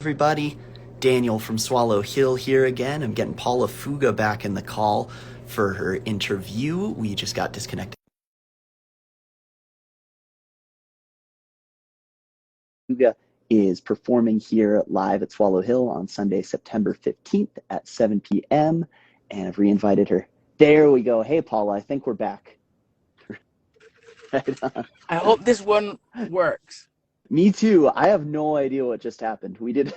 everybody. Daniel from Swallow Hill here again. I'm getting Paula Fuga back in the call for her interview. We just got disconnected. Fuga is performing here live at Swallow Hill on Sunday, September 15th at 7 p.m. And I've re-invited her. There we go. Hey, Paula, I think we're back. Right on. I hope this one works. Me too. I have no idea what just happened. We did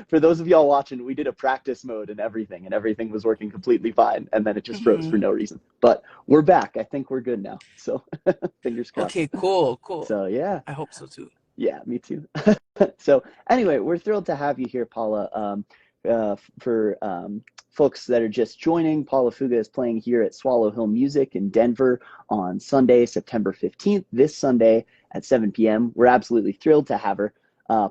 for those of y'all watching, we did a practice mode and everything was working completely fine, and then it just froze for no reason. But we're back. I think we're good now. So fingers crossed. Okay, cool. So yeah. I hope so too. Yeah, me too. So anyway, we're thrilled to have you here, Paula. For folks that are just joining, Paula Fuga is playing here at Swallow Hill Music in Denver on Sunday, September 15th, this Sunday at 7 p.m. We're absolutely thrilled to have her.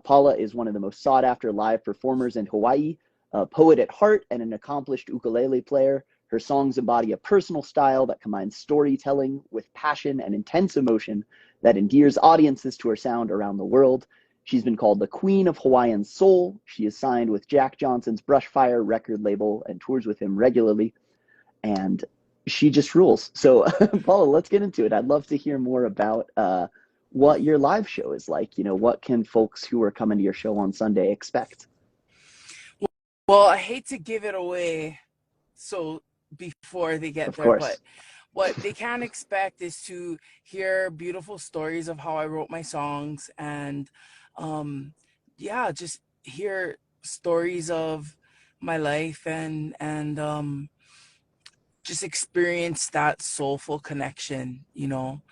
Paula is one of the most sought after live performers in Hawaii, a poet at heart and an accomplished ukulele player. Her songs embody a personal style that combines storytelling with passion and intense emotion that endears audiences to her sound around the world. She's been called the Queen of Hawaiian Soul. She is signed with Jack Johnson's Brushfire record label and tours with him regularly. And she just rules. So, Paula, let's get into it. I'd love to hear more about what your live show is like. You know, what can folks who are coming to your show on Sunday expect? Well, I hate to give it away so before they get there, but what they can expect is to hear beautiful stories of how I wrote my songs and just hear stories of my life and just experience that soulful connection, you know.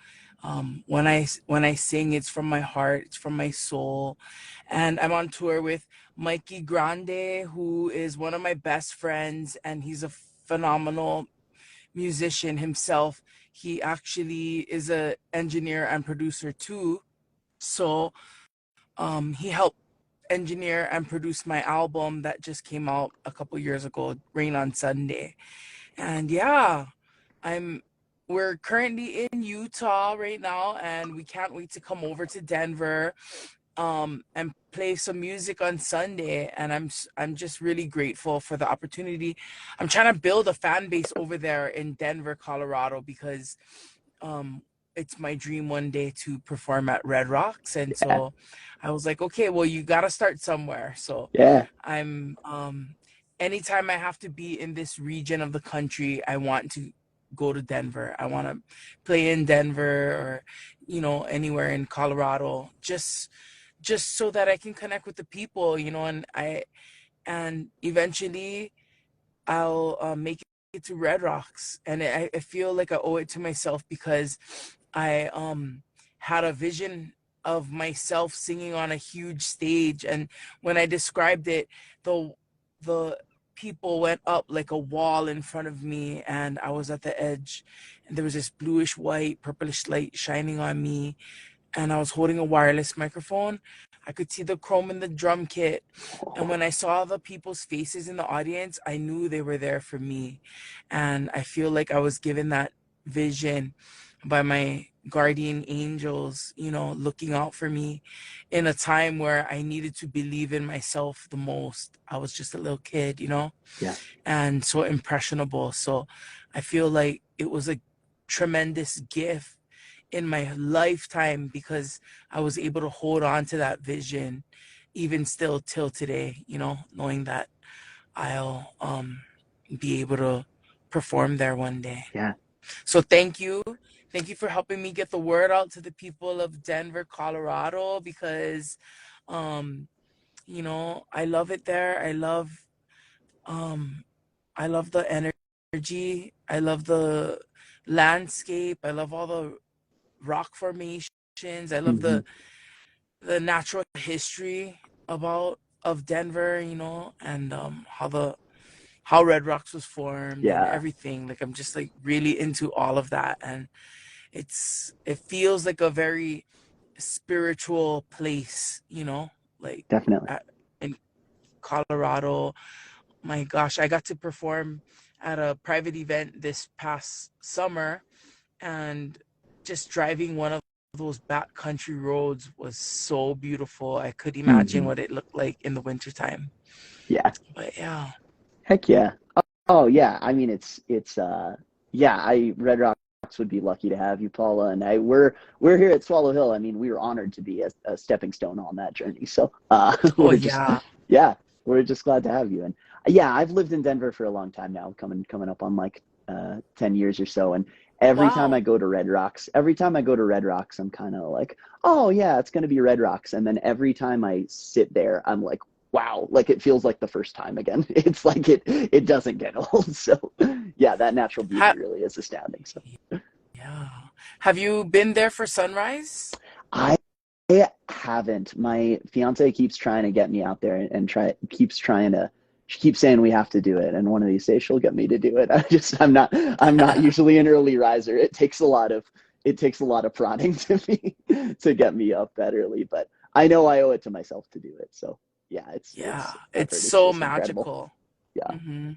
When I sing, it's from my heart, it's from my soul. And I'm on tour with Mikey Grande, who is one of my best friends, and he's a phenomenal musician himself. He actually is a engineer and producer too. So he helped engineer and produce my album that just came out a couple years ago, Rain on Sunday. And yeah, we're currently in Utah right now, and we can't wait to come over to Denver and play some music on Sunday. And I'm just really grateful for the opportunity. I'm trying to build a fan base over there in Denver, Colorado, because it's my dream one day to perform at Red Rocks. And so I was like, okay, well, you got to start somewhere. So I'm anytime I have to be in this region of the country, I want to go to Denver. I want to play in Denver or, you know, anywhere in Colorado, just so that I can connect with the people, you know, and eventually I'll make it to Red Rocks. And I feel like I owe it to myself because I had a vision of myself singing on a huge stage, and when I described it, the people went up like a wall in front of me, and I was at the edge, and there was this bluish white purplish light shining on me, and I was holding a wireless microphone. I could see the chrome in the drum kit, and when I saw the people's faces in the audience, I knew they were there for me. And I feel like I was given that vision by my guardian angels, you know, looking out for me in a time where I needed to believe in myself the most. I was just a little kid, you know, and so impressionable. So I feel like it was a tremendous gift in my lifetime because I was able to hold on to that vision even still till today, you know, knowing that I'll be able to perform there one day. So thank you. Thank you for helping me get the word out to the people of Denver, Colorado, because, you know, I love it there. I love the energy. I love the landscape. I love all the rock formations. I love the natural history of Denver, you know, and how Red Rocks was formed and everything. Like I'm just like really into all of that, and it feels like a very spiritual place, you know, like in Colorado. My gosh, I got to perform at a private event this past summer, and just driving one of those backcountry roads was so beautiful. I could imagine Hmm. what it looked like in the wintertime. Yeah. But yeah. Heck yeah. Oh yeah. I mean, yeah. I Red Rocks would be lucky to have you, Paula, and we're here at Swallow Hill. I mean, we were honored to be a stepping stone on that journey. So Oh we're just yeah. yeah, we're just glad to have you. And yeah, I've lived in Denver for a long time now, coming up on like 10 years or so. And Wow. every time I go to Red Rocks, I'm kind of like, oh yeah, it's gonna be Red Rocks. And then every time I sit there, I'm like, wow, like it feels like the first time again. It's like it doesn't get old. So yeah, that natural beauty Ha really is astounding. So yeah. Have you been there for sunrise? I haven't. My fiance keeps trying to get me out there and she keeps saying we have to do it, and one of these days she'll get me to do it. I'm not usually an early riser. It takes a lot of prodding to me to get me up that early, but I know I owe it to myself to do it. So yeah, Yeah, I've it's heard it's so just incredible. magical. Yeah, Hmm.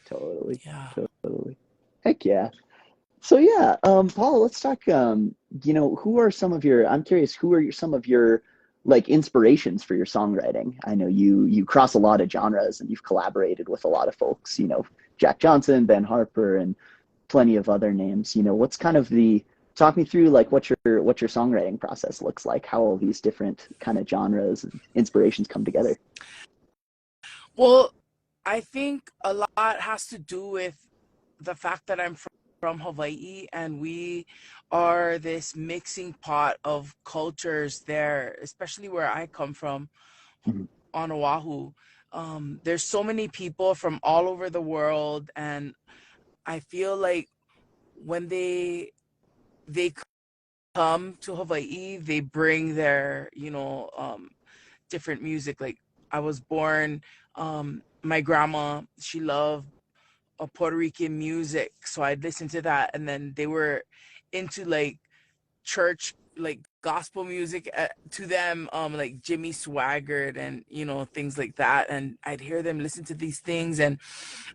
totally, Yeah. totally. Heck yeah. So yeah, Paul, let's talk. Who are some of your? I'm curious. Who are some of your like inspirations for your songwriting? I know you cross a lot of genres and you've collaborated with a lot of folks. Jack Johnson, Ben Harper, and plenty of other names. What's kind of the talk me through like what your songwriting process looks like? How all these different kind of genres and inspirations come together? Well, I think a lot has to do with the fact that I'm from Hawaii and we are this mixing pot of cultures there, especially where I come from Mhm. on Oahu. There's so many people from all over the world, and I feel like when they come to Hawaii, they bring their, different music. Like I was born, my grandma, she loved Puerto Rican music, so I'd listen to that, and then they were into like church, like gospel music to them, like Jimmy Swaggart and things like that, and I'd hear them listen to these things. And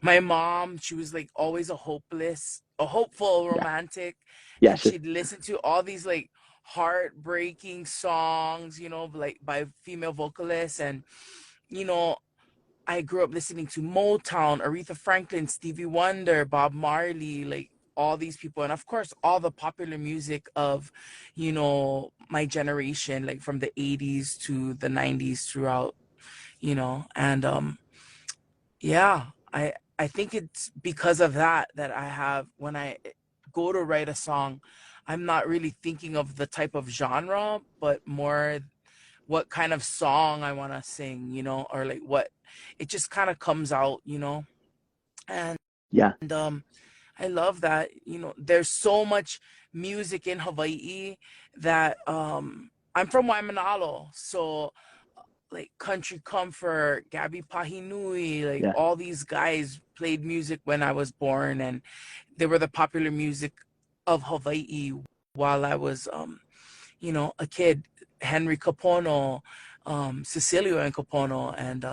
my mom, she was like always a hopeful Yeah, romantic, yeah, and sure. she'd listen to all these like heartbreaking songs, like by female vocalists. And you know I grew up listening to Motown, Aretha Franklin, Stevie Wonder, Bob Marley, like all these people. And of course, all the popular music of, my generation, like from the 80s to the 90s throughout, and yeah, I think it's because of that I have, when I go to write a song, I'm not really thinking of the type of genre, but more what kind of song I want to sing, or like what it just kind of comes out, and Yeah. um I love that, there's so much music in Hawaii that I'm from Waimanalo, so like Country Comfort, Gabby Pahinui, like Yeah. all these guys played music when I was born, and they were the popular music of Hawaii while I was a kid. Henry Capono, Cecilio and Capono, and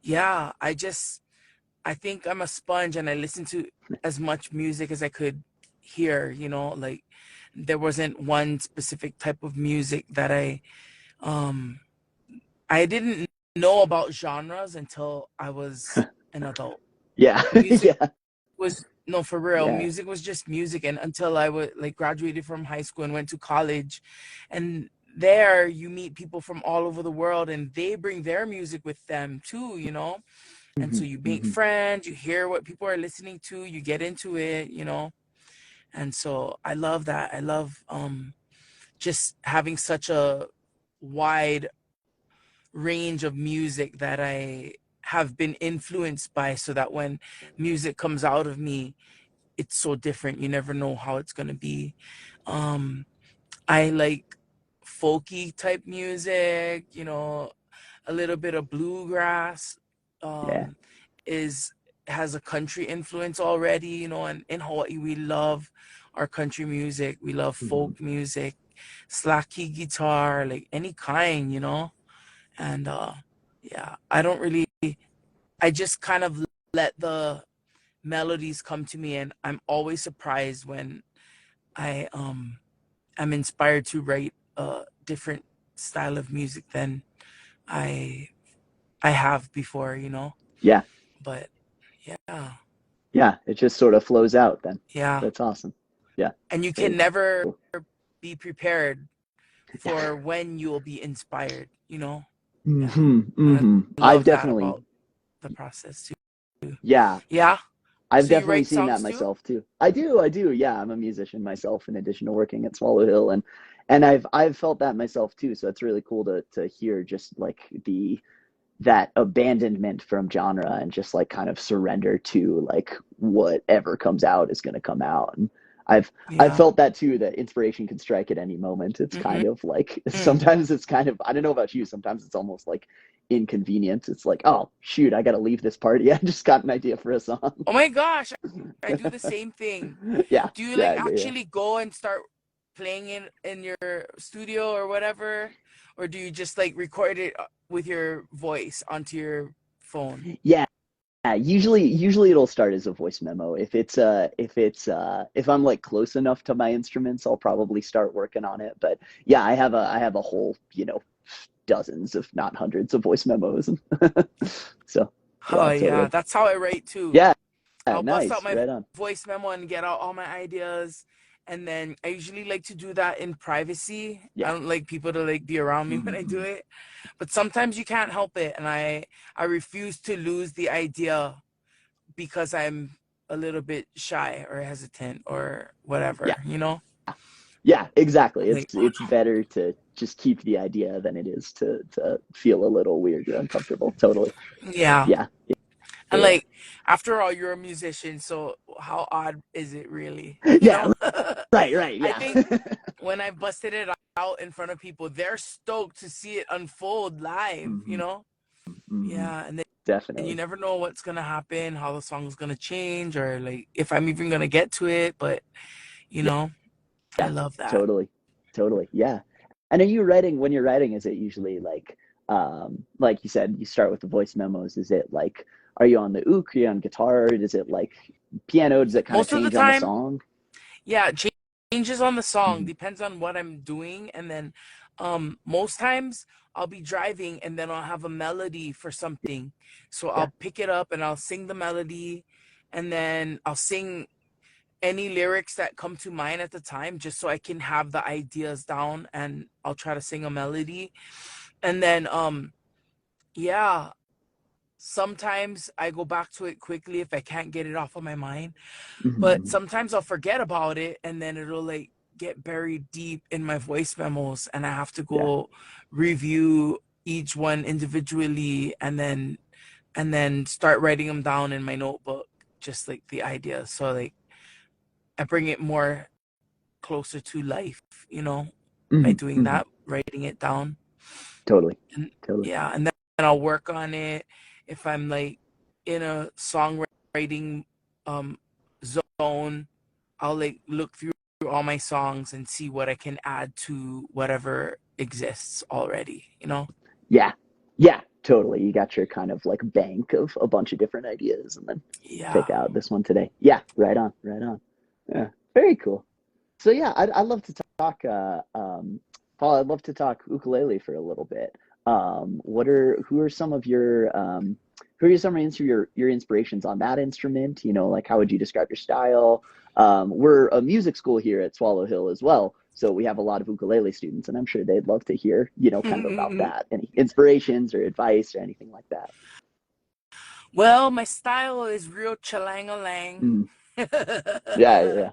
yeah, I think I'm a sponge, and I listen to as much music as I could hear. Like there wasn't one specific type of music that um I didn't know about genres until I was an adult. Yeah. Music Yeah. was no, for real. Yeah. Music was just music, and until I was like graduated from high school and went to college, and there you meet people from all over the world, and they bring their music with them too, and so Hmm. you make Hmm. friends, you hear what people are listening to, you get into it, and so I love that. I love just having such a wide range of music that I have been influenced by, so that when music comes out of me, it's so different. You never know how it's going to be. Um, I like folky type music, a little bit of bluegrass. Yeah. Um, is has a country influence already, and in Hawaii we love our country music. We love Hmm. folk music, slacky guitar, like any kind, and yeah, I just kind of let the melodies come to me, and I'm always surprised when I I'm inspired to write a different style of music than I I have before, you know. Yeah. But yeah, Yeah. It just sort of flows out then. yeah. That's awesome. Yeah. And you Very can never cool. be prepared for when you will be inspired, you know? Yeah. Hmm. And I Hmm. I've love that definitely, about the process too. yeah, Yeah. I've So you definitely write seen that songs too? myself too. I do. Yeah, I'm a musician myself in addition to working at Swallow Hill, and I've felt that myself too. So it's really cool to hear just like the that abandonment from genre and just like kind of surrender to like whatever comes out is going to come out. And I've Yeah. felt that too, that inspiration can strike at any moment. It's Mm-hmm. kind of like Mm. sometimes it's kind of, I don't know about you, sometimes it's almost like inconvenient. It's like, oh shoot, I got to leave this party. I just got an idea for a song. Oh my gosh, I do the same thing. Yeah, Do you like yeah, yeah. actually go and start playing in your studio or whatever? Or do you just like record it with your voice onto your phone? Yeah, yeah, usually it'll start as a voice memo. If I'm like close enough to my instruments, I'll probably start working on it. But yeah, I have a whole, dozens, if not hundreds of voice memos. So Oh yeah, yeah, totally. that's how I write too. Yeah, I'll bust out nice. my Right on. voice memo and get out all my ideas. And then I usually like to do that in privacy. I Yeah. don't like people to like be around me when I do Mm-hmm. it. But sometimes you can't help it. And I refuse to lose the idea because I'm a little bit shy or hesitant or Yeah. whatever, you know? Yeah, exactly. Like, It's better to just keep the idea than it is to feel a little weird or uncomfortable. Totally. yeah. Yeah. And Yeah. like, after all, you're a musician, so how odd is it really? You Yeah. know? Right, right. I Yeah. think when I busted it out in front of people, they're stoked to see it unfold live, you Hmm. know? Hmm. Yeah, and then and you Definitely. never know what's gonna happen, how the song's gonna change, or like if I'm even gonna get to it. But you Yeah. know, I Yeah, love that. totally. Totally. Yeah. And are you writing when you're writing, is it usually like you said, you start with the voice memos. Is it like are you on the uke, are you on guitar? Is it like piano? Does it kind of Most of the change on the time, song? yeah, changes on the song Hmm. depends on what I'm doing, and then most times I'll be driving and then I'll have a melody for something, so Yeah. I'll pick it up and I'll sing the melody, and then I'll sing any lyrics that come to mind at the time just so I can have the ideas down, and I'll try to sing a melody, and then yeah, sometimes I go back to it quickly if I can't get it off of my mind. But Hmm. sometimes I'll forget about it and then it'll like get buried deep in my voice memos, and I have to Yeah. go review each one individually, and then start writing them down in my notebook, just like the ideas. So like I bring it more closer to life, you know, by Hmm. doing Hmm. that, writing it down. Totally. And Totally. yeah, and then I'll work on it if I'm like in a songwriting um zone. I'll like look through all my songs and see what I can add to whatever exists already, you know? Yeah. Yeah, totally. You got your kind of like bank of a bunch of different ideas and then pick Yeah. out this one today. Yeah, right on, right on. Yeah, very cool. So yeah, I'd love to talk, Paul. I'd love to talk ukulele for a little bit. Who are some of your, who are some of your inspirations on that instrument? Like how would you describe your style? We're a music school here at Swallow Hill as well, so we have a lot of ukulele students, and I'm sure they'd love to hear, kind of about that. Any inspirations or advice or anything like that? Well, my style is real chalang-a-lang. Mm, yeah, yeah.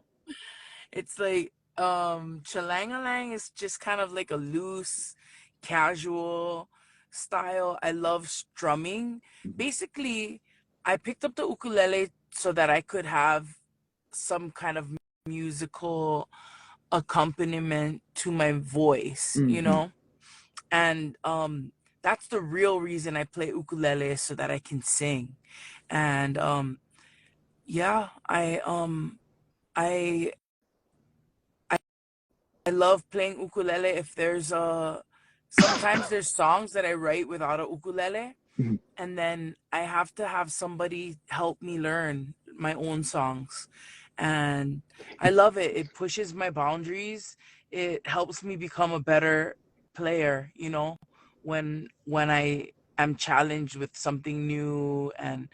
It's like chalang-a-lang is just kind of like a loose, casual style. I love strumming. Mhm. Basically, I picked up the ukulele so that I could have some kind of musical accompaniment to my voice, you Hmm. know? And that's the real reason I play ukulele, so that I can sing. And yeah, I I love playing ukulele. If there's sometimes there's songs that I write without a ukulele, Hmm. and then I have to have somebody help me learn my own songs. And I love it. It pushes my boundaries. it helps me become a better player, when I am challenged with something new, and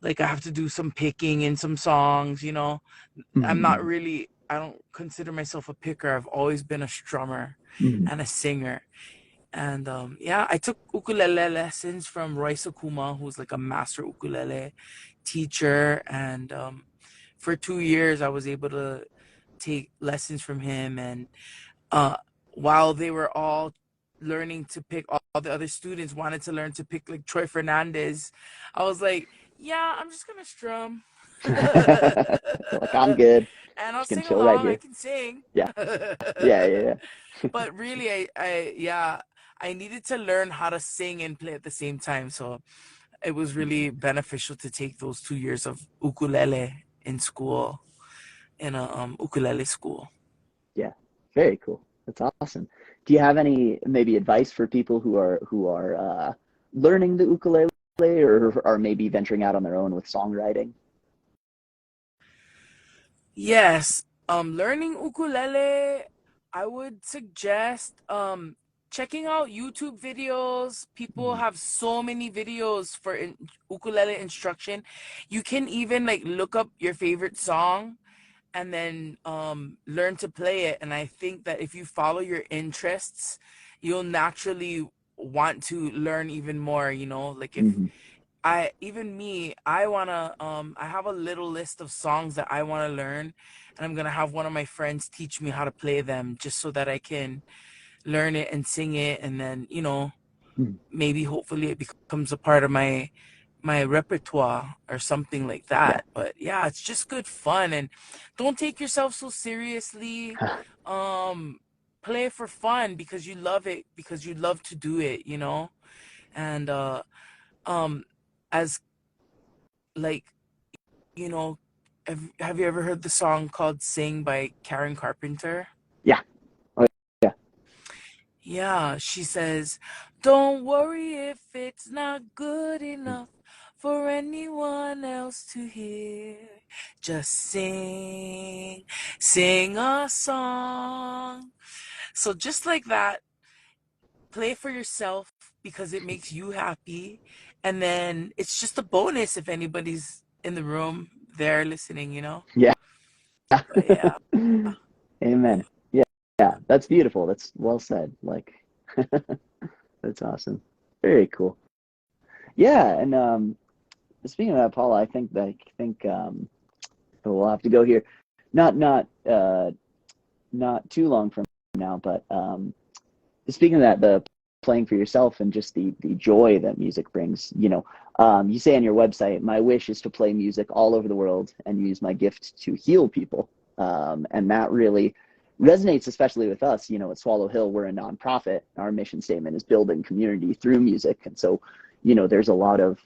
like I have to do some picking in some songs. Mhm. I don't consider myself a picker. I've always been a strummer Mhm. and a singer. And yeah, I took ukulele lessons from Roy Sakuma, who's like a master ukulele teacher. And for 2 years, I was able to take lessons from him. And uh, while they were all learning to pick, all the other students wanted to learn to pick like Troy Fernandez. I was like, yeah, I'm just gonna strum. Like, I'm good. And I'll Just gonna sing chill right along. I here. can sing. Yeah. Yeah. Yeah. Yeah. But really, yeah, I needed to learn how to sing and play at the same time. So it was really beneficial to take those 2 years of ukulele in school, in a ukulele school. Yeah. Very cool. That's awesome. Do you have any maybe advice for people who are learning the ukulele or are maybe venturing out on their own with songwriting? Yes, learning ukulele, I would suggest checking out YouTube videos. People Mhm. have so many videos for ukulele instruction. You can even like look up your favorite song and then learn to play it. And I think that if you follow your interests, you'll naturally want to learn even more. Like if Mhm. I even me, I have a little list of songs that I want to learn, and I'm gonna have one of my friends teach me how to play them just so that I can learn it and sing it. And then Mhm. maybe hopefully it becomes a part of my repertoire or something like Yeah. that. But yeah, it's just good fun, and don't take yourself so seriously. Um Play for fun because you love it, because you love to do it. And um as like, you know have you ever heard the song called Sing by Karen Carpenter? Yeah. Oh, yeah. Yeah, she says, "Don't worry if it's not good enough for anyone else to hear. Just sing, sing a song." So just like that, play for yourself because it makes you happy. And then it's just a bonus if anybody's in the room there listening. Yeah. But yeah. Amen. Yeah. Yeah. That's beautiful. That's well said. Like, that's awesome. Very cool. Yeah. And speaking of that, Paula, I think we'll have to go here. Not not uh not too long from now, but speaking of that, the playing for yourself and just the joy that music brings, you say on your website, my wish is to play music all over the world and use my gift to heal people. And that really resonates, especially with us. At Swallow Hill, we're a nonprofit. Our mission statement is building community through music. And so, there's a lot of,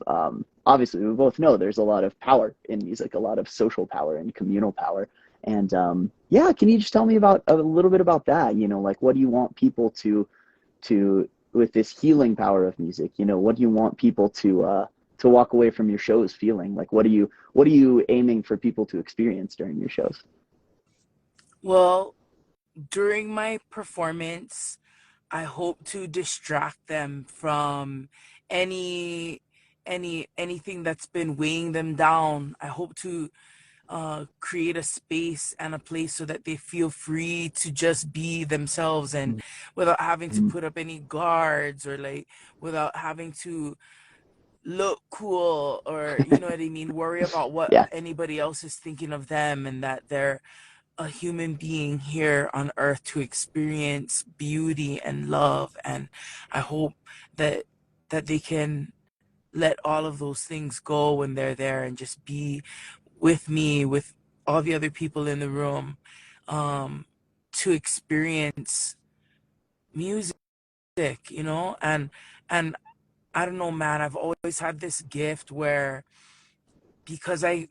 obviously, we both know there's a lot of power in music, a lot of social power and communal power. And yeah, can you just tell me about a little bit about that? Like, what do you want people to with this healing power of music? What do you want people to walk away from your shows feeling? Like, what are you aiming for people to experience during your shows? Well, during my performance, I hope to distract them from any anything that's been weighing them down. I hope to create a space and a place so that they feel free to just be themselves, and without having to Mhm. put up any guards, or like without having to look cool, or you know what I mean, worry about what Yeah. anybody else is thinking of them, and that they're a human being here on earth to experience beauty and love. And I hope that they can let all of those things go when they're there and just be with me, with all the other people in the room, um, to experience music, and I don't know, man, I've always had this gift where, because I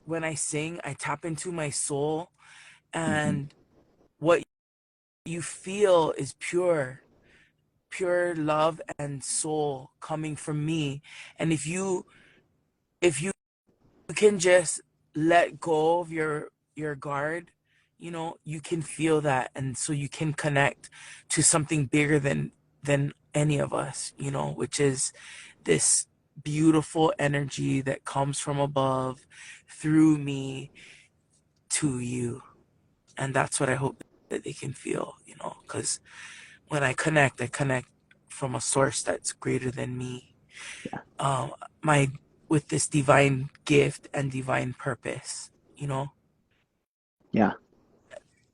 when I sing, I tap into my soul, Hmm. and what you feel is pure love and soul coming from me. And if you can just let go of your guard, you know, you can feel that, and so you can connect to something bigger than any of us, you know, which is this beautiful energy that comes from above through me to you. And that's what I hope that they can feel, you know, because when I connect from a source that's greater than me. Yeah, Um, my with this divine gift and divine purpose, you know, yeah,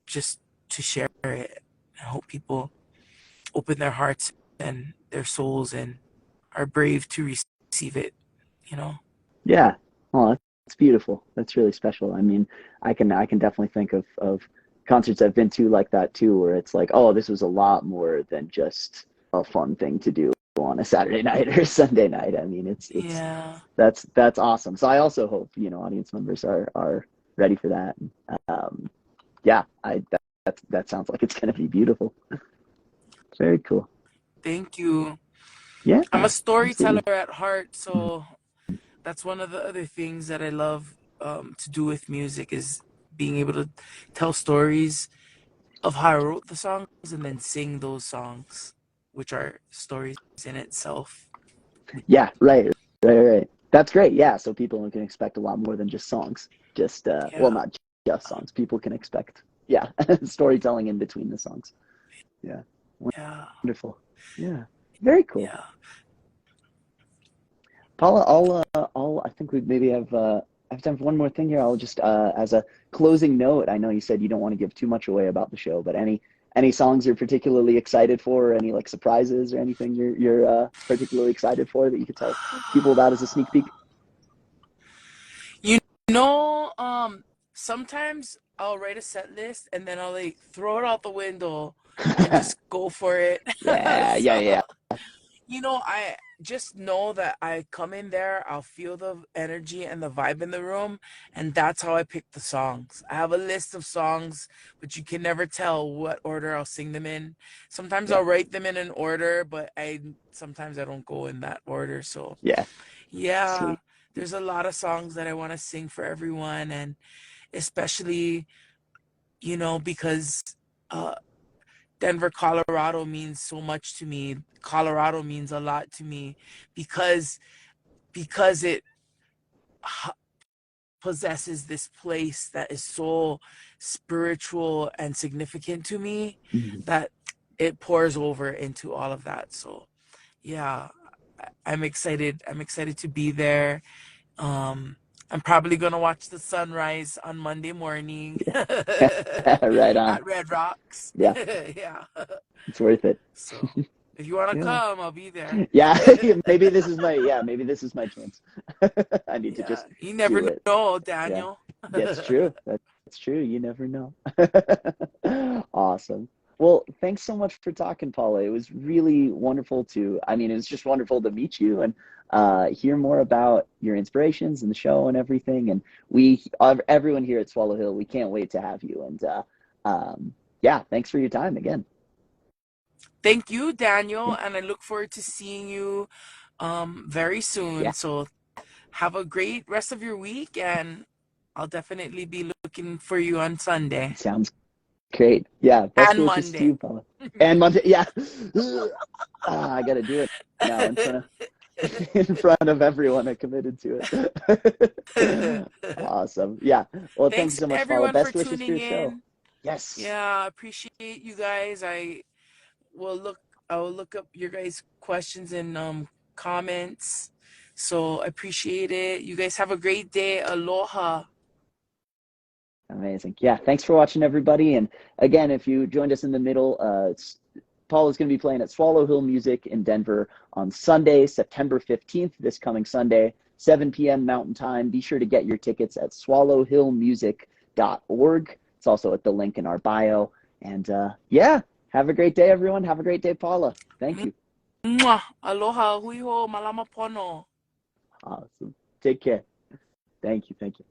just to share it. I hope people open their hearts and their souls and are brave to receive it, you know. yeah. Oh, that's beautiful. That's really special. I mean, I can definitely think of concerts I've been to like that too, where it's like, oh, this was a lot more than just a fun thing to do on a Saturday night or a Sunday night. I mean, it's Yeah. that's awesome. So I also hope, audience members are ready for that. Yeah, that sounds like it's gonna be beautiful. Very cool. Thank you. Yeah, I'm a storyteller absolutely. at heart, so that's one of the other things that I love to do with music is being able to tell stories of how I wrote the songs and then sing those songs, which are stories in itself. Yeah, right. That's great. Yeah, so people can expect a lot more than just songs. Just well, Yeah. not just songs. People can expect, yeah, storytelling in between the songs. Yeah, Yeah. wonderful. Yeah, very cool. Yeah. Paula, I think we maybe have time for one more thing here. I'll just, as a closing note, I know you said you don't want to give too much away about the show, but any songs you're particularly excited for, or any like surprises or anything you're particularly excited for that you could tell people about as a sneak peek? You know, sometimes I'll write a set list and then I'll like throw it out the window and just go for it. Yeah, yeah, So, yeah, you know, I just know that I come in there, I'll feel the energy and the vibe in the room, and that's how I pick the songs. I have a list of songs, but you can never tell what order I'll sing them in. Sometimes yeah, I'll write them in an order, but I sometimes I don't go in that order. So, yeah. yeah, Sweet. there's a lot of songs that I want to sing for everyone, and especially, you know, because uh, Denver, Colorado means so much to me. Colorado means a lot to me because it possesses this place that is so spiritual and significant to me Mhm. that it pours over into all of that. So, yeah, I'm excited. I'm excited to be there. Um, I'm probably gonna watch the sunrise on Monday morning Right on. at Red Rocks. Yeah, Yeah. it's worth it. So if you wanna Yeah. come, I'll be there. Yeah, maybe this is my chance. I need to Yeah. just You never do it. know, Yeah. Daniel. That's true. That's true. You never know. Awesome. Well, thanks so much for talking, Paula. It was really wonderful I mean, it was just wonderful to meet you and hear more about your inspirations and the show and everything. And everyone here at Swallow Hill, we can't wait to have you. And yeah, thanks for your time again. Thank you, Daniel, Yeah. and I look forward to seeing you very soon. Yeah. So have a great rest of your week, and I'll definitely be looking for you on Sunday Sounds great. Yeah. Best and wishes to Monday. you, Paula. And Monday. Yeah. I got to do it now in front of everyone. I committed to it. Awesome. Yeah. Well, thank you Thanks so much, Paula. everyone for Best wishes for tuning your show. in. Yes. Yeah, I appreciate you guys. Will look I will look up your guys' questions and comments. So I appreciate it. You guys have a great day. Aloha. Amazing. Yeah. Thanks for watching, everybody. And again, if you joined us in the middle, Paul is going to be playing at Swallow Hill Music in Denver on Sunday, September 15th, this coming Sunday, 7 p.m. Mountain Time. Be sure to get your tickets at swallowhillmusic.org. It's also at the link in our bio. And yeah, have a great day, everyone. Have a great day, Paula. Thank you. Mwah. Aloha. Hui ho. Malama pono. Awesome. Take care. Thank you. Thank you.